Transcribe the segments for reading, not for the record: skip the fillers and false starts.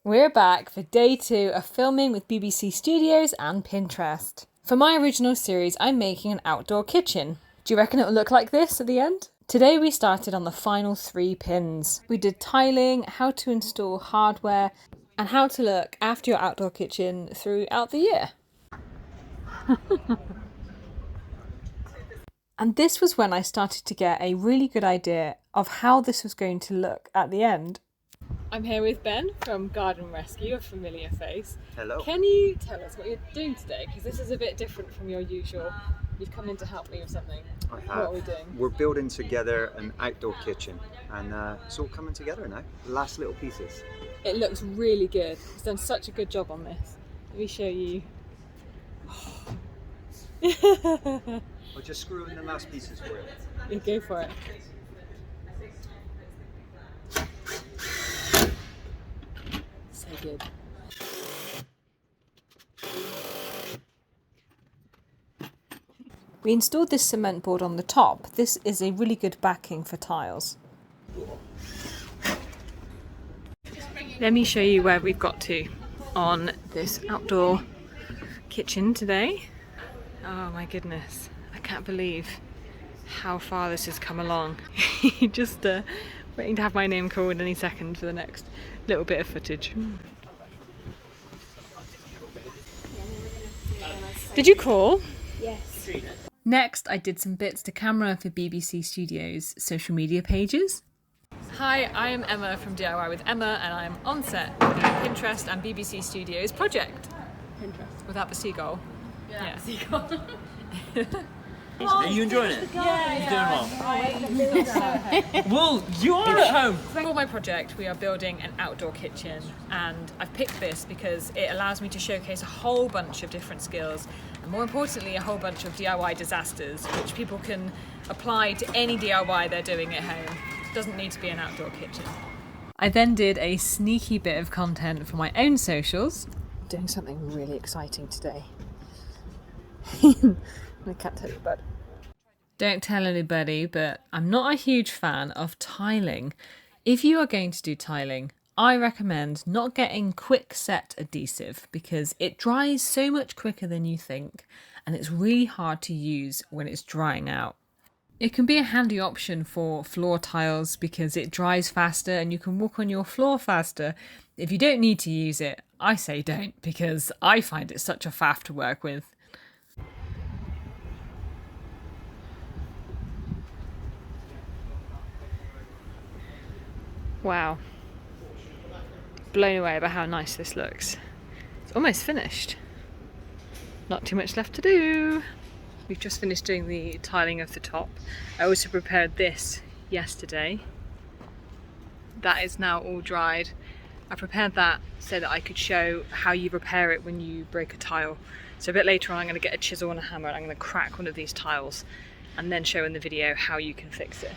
We're back for day 2 of filming with BBC Studios and Pinterest. For my original series, I'm making an outdoor kitchen. Do you reckon it'll look like this at the end? Today we started on the final 3 pins. We did tiling, how to install hardware, and how to look after your outdoor kitchen throughout the year. And this was when I started to get a really good idea of how this was going to look at the end. I'm here with Ben from Garden Rescue, a familiar face. Hello. Can you tell us what you're doing today? Because this is a bit different from your usual. You've come in to help me with something. What are we doing? We're building together an outdoor kitchen, and it's all coming together now. The last little pieces. It looks really good. He's done such a good job on this. Let me show you. I'll just screw in the last pieces for you. You go for it. So good. We installed this cement board on the top. This is a really good backing for tiles. Let me show you where we've got to on this outdoor kitchen today. Oh my goodness, I can't believe how far this has come along. Just waiting to have my name called any second for the next little bit of footage. Did you call? Yes. Next, I did some bits to camera for BBC Studios' social media pages. Hi, I am Emma from DIY with Emma, and I'm on set with the Pinterest and BBC Studios project. Pinterest. Without the seagull. Yeah. Seagull. Are you enjoying it? Yeah. He's doing well. Well, you are at home. For my project, we are building an outdoor kitchen, and I've picked this because it allows me to showcase a whole bunch of different skills, and more importantly, a whole bunch of DIY disasters, which people can apply to any DIY they're doing at home. It doesn't need to be an outdoor kitchen. I then did a sneaky bit of content for my own socials. Doing something really exciting today. I can't tell you, bud. Don't tell anybody, but I'm not a huge fan of tiling. If you are going to do tiling, I recommend not getting quick set adhesive because it dries so much quicker than you think, and it's really hard to use when it's drying out. It can be a handy option for floor tiles because it dries faster and you can walk on your floor faster. If you don't need to use it, I say don't, because I find it such a faff to work with. Wow. Blown away by how nice this looks. It's almost finished. Not too much left to do. We've just finished doing the tiling of the top. I also prepared this yesterday. That is now all dried. I prepared that so that I could show how you repair it when you break a tile. So a bit later on I'm going to get a chisel and a hammer and I'm going to crack one of these tiles and then show in the video how you can fix it.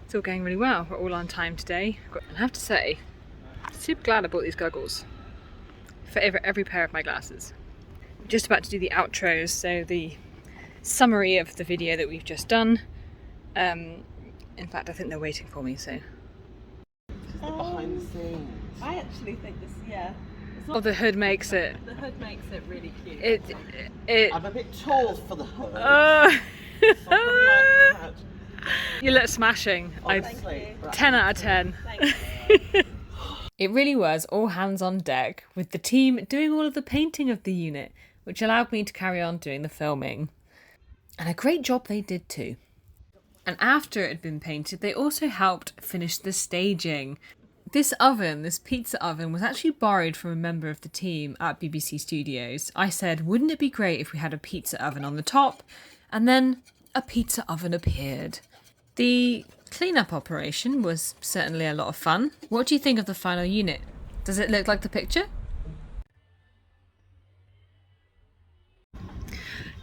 It's all going really well. We're all on time today. And I have to say, super glad I bought these goggles for every pair of my glasses. I'm just about to do the outros, so the summary of the video that we've just done. In fact, I think they're waiting for me, so. Behind the scenes. I actually think this, yeah. Oh, the hood makes it. The hood makes it really cute. I'm a bit tall for the hood. Something like that. You look smashing. Honestly. 10 out of 10. Thank you. It really was all hands on deck, with the team doing all of the painting of the unit, which allowed me to carry on doing the filming. And a great job they did too. And after it had been painted, they also helped finish the staging. This oven, this pizza oven, was actually borrowed from a member of the team at BBC Studios. I said, wouldn't it be great if we had a pizza oven on the top? And then a pizza oven appeared. The clean-up operation was certainly a lot of fun. What do you think of the final unit? Does it look like the picture?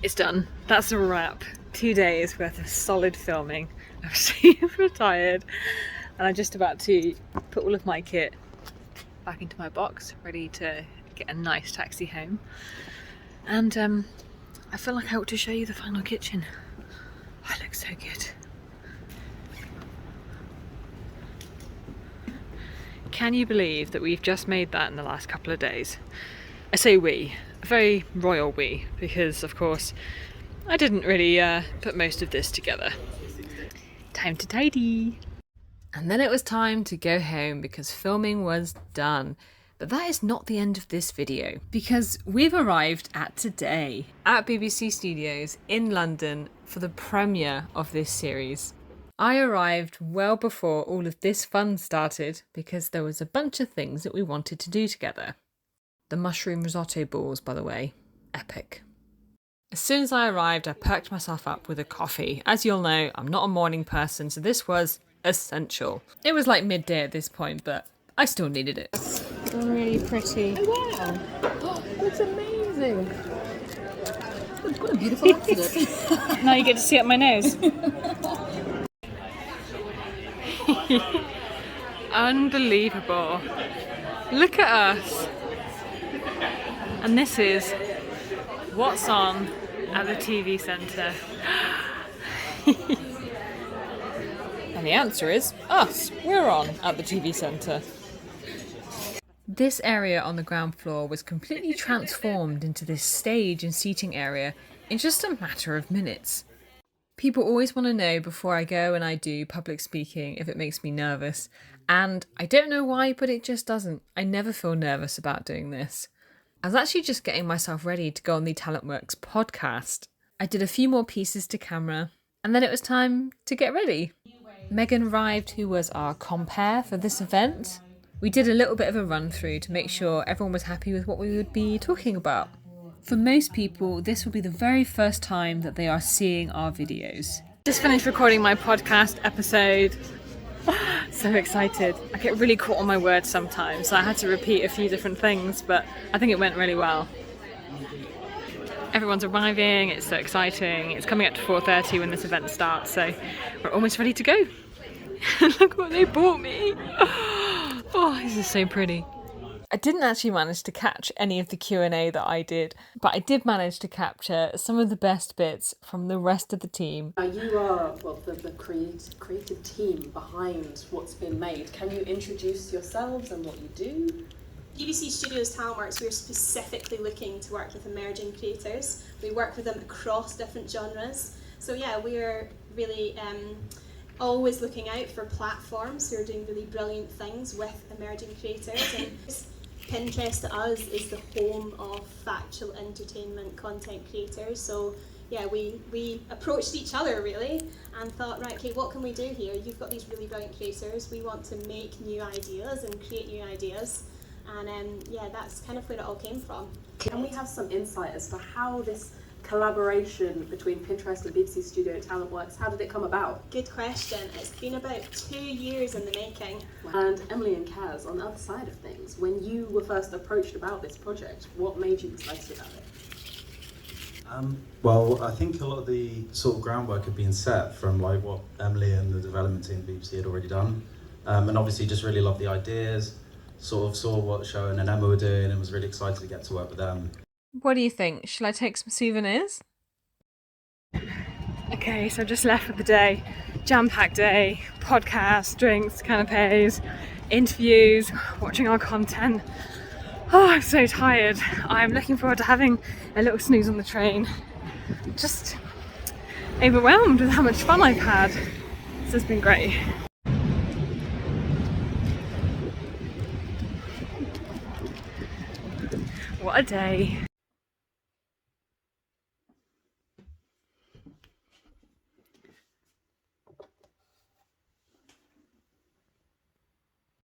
It's done. That's a wrap. 2 days worth of solid filming. I'm super tired and I'm just about to put all of my kit back into my box, ready to get a nice taxi home. And I feel like I ought to show you the final kitchen. Oh, it looks so good. Can you believe that we've just made that in the last couple of days? I say we, a very royal we, because of course I didn't really put most of this together. Time to tidy. And then it was time to go home because filming was done. But that is not the end of this video, because we've arrived at today at BBC Studios in London for the premiere of this series. I arrived well before all of this fun started because there was a bunch of things that we wanted to do together. The mushroom risotto balls, by the way, epic. As soon as I arrived, I perked myself up with a coffee. As you'll know, I'm not a morning person, so this was essential. It was like midday at this point, but I still needed it. Really pretty. Oh wow! That's amazing. What a beautiful accident. Now you get to see up my nose. Unbelievable. Look at us. And this is what's on at the TV centre. And the answer is us. We're on at the TV centre. This area on the ground floor was completely transformed into this stage and seating area in just a matter of minutes. People always want to know before I go and I do public speaking if it makes me nervous. And I don't know why, but it just doesn't. I never feel nervous about doing this. I was actually just getting myself ready to go on the Talentworks podcast. I did a few more pieces to camera, and then it was time to get ready. Megan arrived, who was our compere for this event. We did a little bit of a run through to make sure everyone was happy with what we would be talking about. For most people, this will be the very first time that they are seeing our videos. Just finished recording my podcast episode. So excited. I get really caught on my words sometimes, so I had to repeat a few different things, but I think it went really well. Everyone's arriving, it's so exciting. It's coming up to 4:30 when this event starts, so we're almost ready to go. Look what they bought me. Oh, this is so pretty. I didn't actually manage to catch any of the Q&A that I did, but I did manage to capture some of the best bits from the rest of the team. You are the creative team behind what's been made. Can you introduce yourselves and what you do? BBC Studios Talentworks, we're specifically looking to work with emerging creators. We work with them across different genres. So yeah, we're really always looking out for platforms who are doing really brilliant things with emerging creators. And Pinterest to us is the home of factual entertainment content creators. So yeah, we approached each other really and thought, right, okay, what can we do here? You've got these really brilliant creators. We want to make new ideas and create new ideas. And yeah, that's kind of where it all came from. Can we have some insight as to how this collaboration between Pinterest and BBC Studio Talentworks, how did it come about? Good question. It's been about 2 years in the making. And Emily and Kaz, on the other side of things, when you were first approached about this project, what made you excited about it? Well, I think a lot of the sort of groundwork had been set from like what Emily and the development team at BBC had already done. And obviously just really loved the ideas, sort of saw what Sharon and Emma were doing and was really excited to get to work with them. What do you think? Shall I take some souvenirs? Okay, so I just left for the day. Jam-packed day, podcast, drinks, canapes, interviews, watching our content. Oh, I'm so tired. I'm looking forward to having a little snooze on the train. Just overwhelmed with how much fun I've had. This has been great. What a day.